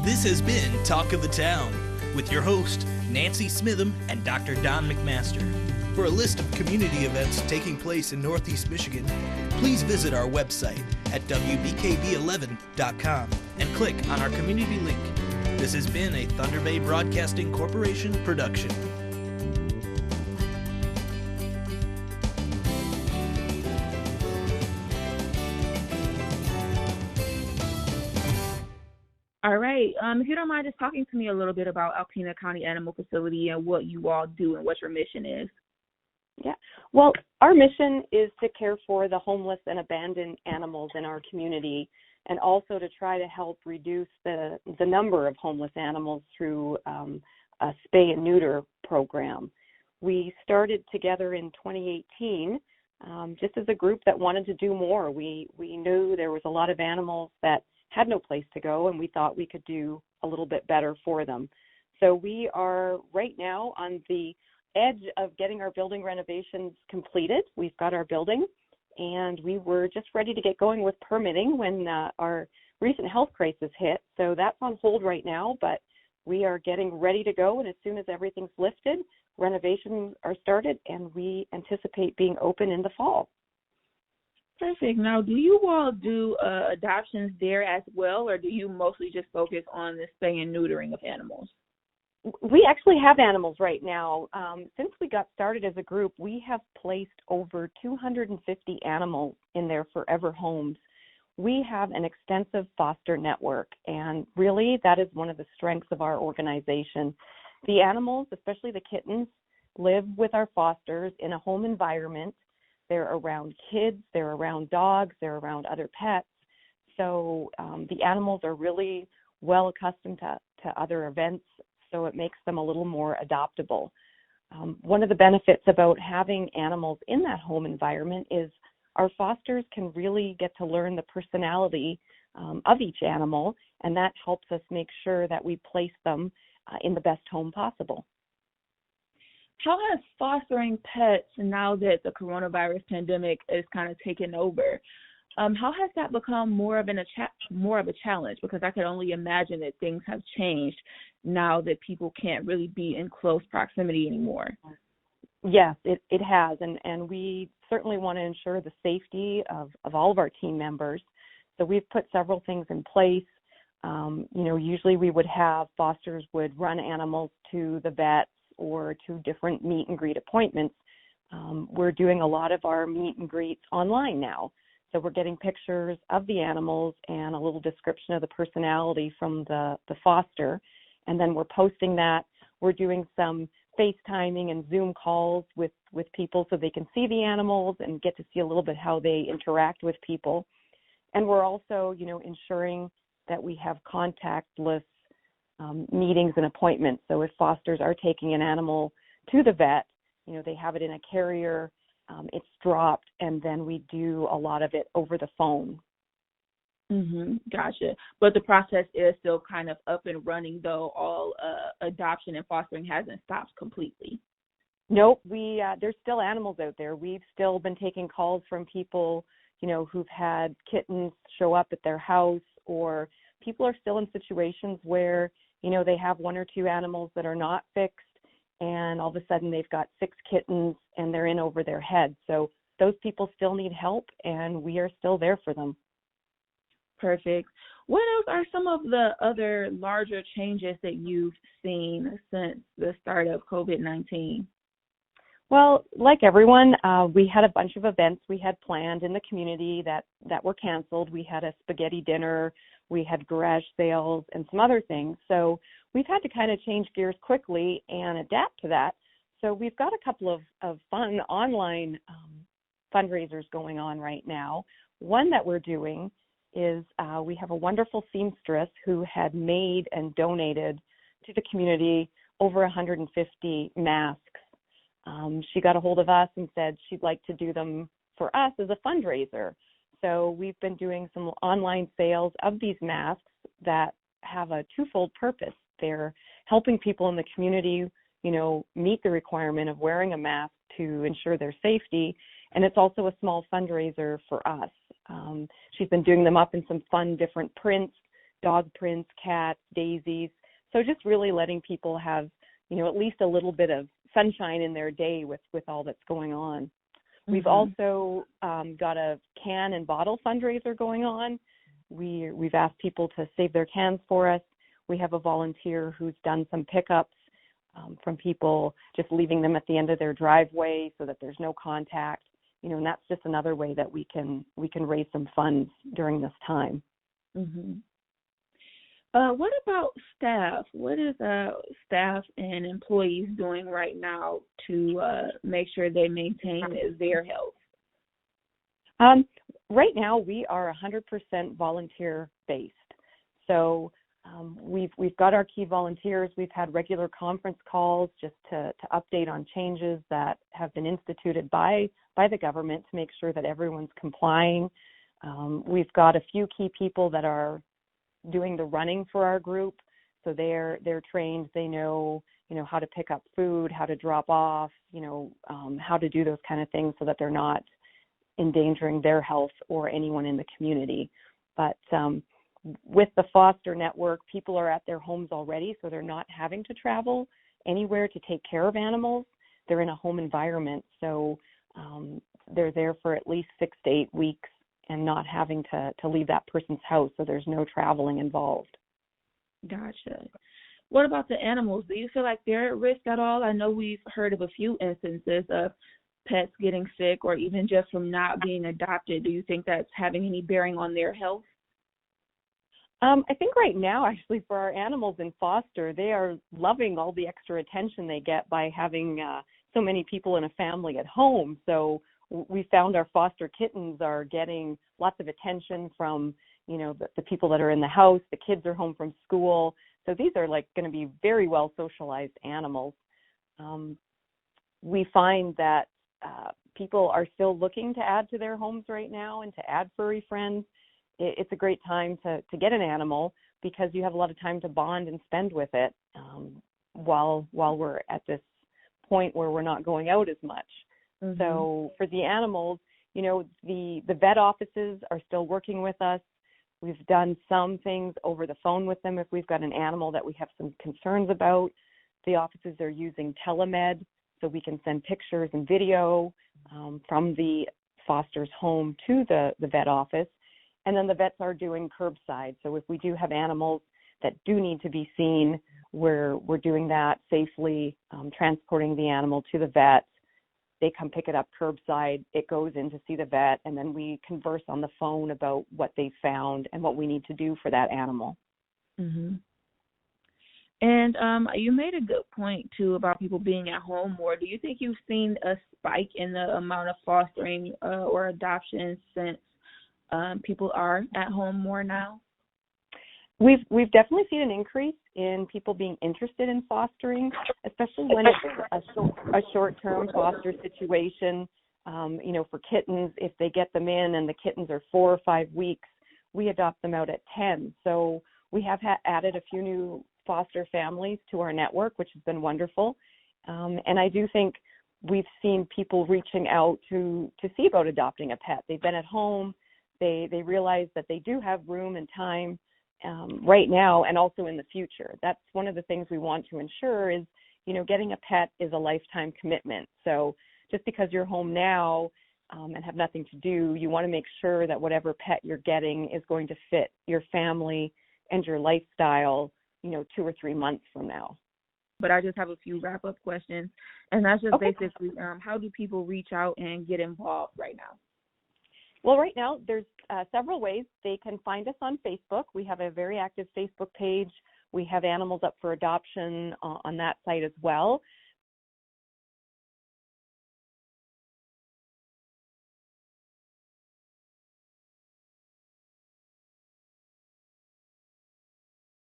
This has been Talk of the Town with your host, Nancy Smitham and Dr. Don McMaster. For a list of community events taking place in Northeast Michigan, please visit our website at wbkb11.com and click on our community link. This has been a Thunder Bay Broadcasting Corporation production. All right. If you don't mind just talking to me a little bit about Alpena County Animal Facility and what you all do and what your mission is. Yeah. Well, our mission is to care for the homeless and abandoned animals in our community, and also to try to help reduce the number of homeless animals through a spay and neuter program. We started together in 2018 just as a group that wanted to do more. We knew there was a lot of animals that had no place to go, and we thought we could do a little bit better for them. So we are right now on the edge of getting our building renovations completed. We've got our building, and we were just ready to get going with permitting when our recent health crisis hit. So that's on hold right now, but we are getting ready to go, and as soon as everything's lifted, renovations are started, and we anticipate being open in the fall. Perfect. Now, do you all do adoptions there as well, or do you mostly just focus on the spay and neutering of animals? We actually have animals right now. Since we got started as a group, we have placed over 250 animals in their forever homes. We have an extensive foster network, and really that is one of the strengths of our organization. The animals, especially the kittens, live with our fosters in a home environment. They're around kids, they're around dogs, they're around other pets. So the animals are really well accustomed to other events, so it makes them a little more adoptable. One of the benefits about having animals in that home environment is our fosters can really get to learn the personality of each animal, and that helps us make sure that we place them in the best home possible. How has fostering pets, now that the coronavirus pandemic is kind of taken over, how has that become more of a challenge? Because I can only imagine that things have changed now that people can't really be in close proximity anymore. Yes, it has, and we certainly want to ensure the safety of all of our team members. So we've put several things in place. Usually we would have fosters would run animals to the vets or to different meet and greet appointments. We're doing a lot of our meet and greets online now. So we're getting pictures of the animals and a little description of the personality from the foster. And then we're posting that. We're doing some FaceTiming and Zoom calls with people so they can see the animals and get to see a little bit how they interact with people. And we're also, ensuring that we have contactless meetings and appointments. So if fosters are taking an animal to the vet, they have it in a carrier, it's dropped, and then we do a lot of it over the phone. Gotcha. But the process is still kind of up and running, though all adoption and fostering hasn't stopped completely. Nope, there's still animals out there. We've still been taking calls from people, who've had kittens show up at their house, or people are still in situations where, they have one or two animals that are not fixed, and all of a sudden they've got 6 kittens and they're in over their heads. So those people still need help, and we are still there for them. Perfect. What else are some of the other larger changes that you've seen since the start of COVID-19? Well, like everyone, we had a bunch of events we had planned in the community that were canceled. We had a spaghetti dinner, we had garage sales, and some other things. So we've had to kind of change gears quickly and adapt to that. So we've got a couple of fun online fundraisers going on right now. One that we're doing is we have a wonderful seamstress who had made and donated to the community over 150 masks. She got a hold of us and said she'd like to do them for us as a fundraiser. So we've been doing some online sales of these masks that have a twofold purpose. They're helping people in the community, meet the requirement of wearing a mask to ensure their safety. And it's also a small fundraiser for us. She's been doing them up in some fun different prints dog prints, cats, daisies. So just really letting people have, at least a little bit of sunshine in their day with all that's going on. Mm-hmm. We've also got a can and bottle fundraiser going on. We've asked people to save their cans for us. We have a volunteer who's done some pickups from people, just leaving them at the end of their driveway so that there's no contact. And that's just another way that we can raise some funds during this time. Mm-hmm. What about staff? What is staff and employees doing right now to make sure they maintain their health? Right now, we are 100% volunteer based. So we've got our key volunteers. We've had regular conference calls just to update on changes that have been instituted by the government to make sure that everyone's complying. We've got a few key people that are doing the running for our group, so they're trained. They know how to pick up food, how to drop off, how to do those kind of things so that they're not endangering their health or anyone in the community. But with the foster network, people are at their homes already, so they're not having to travel anywhere to take care of animals. They're in a home environment, so they're there for at least 6 to 8 weeks and not having to leave that person's house, so there's no traveling involved. Gotcha. What about the animals? Do you feel like they're at risk at all? I know we've heard of a few instances of pets getting sick or even just from not being adopted. Do you think that's having any bearing on their health? I think right now, actually, for our animals in foster, they are loving all the extra attention they get by having so many people in a family at home. So we found our foster kittens are getting lots of attention from, the people that are in the house. The kids are home from school. So these are going to be very well socialized animals. We find that people are still looking to add to their homes right now and to add furry friends. It's a great time to get an animal because you have a lot of time to bond and spend with it while we're at this point where we're not going out as much. Mm-hmm. So for the animals, the vet offices are still working with us. We've done some things over the phone with them if we've got an animal that we have some concerns about. The offices are using telemed, so we can send pictures and video from the foster's home to the vet office. And then the vets are doing curbside. So if we do have animals that do need to be seen, we're doing that safely, transporting the animal to the vet. They come pick it up curbside. It goes in to see the vet, and then we converse on the phone about what they found and what we need to do for that animal. Mm-hmm. And you made a good point, too, about people being at home more. Do you think you've seen a spike in the amount of fostering or adoption since people are at home more now? We've definitely seen an increase in people being interested in fostering, especially when it's a short-term foster situation. For kittens, if they get them in and the kittens are 4 or 5 weeks, we adopt them out at 10. So we have added a few new foster families to our network, which has been wonderful. And I do think we've seen people reaching out to see about adopting a pet. They've been at home. They realize that they do have room and time right now and also in the future. That's one of the things we want to ensure is, getting a pet is a lifetime commitment. So just because you're home now and have nothing to do, you want to make sure that whatever pet you're getting is going to fit your family and your lifestyle, 2 or 3 months from now. But I just have a few wrap-up questions, and that's just okay. basically how do people reach out and get involved right now? Well, right now, there's several ways. They can find us on Facebook. We have a very active Facebook page. We have animals up for adoption on that site as well.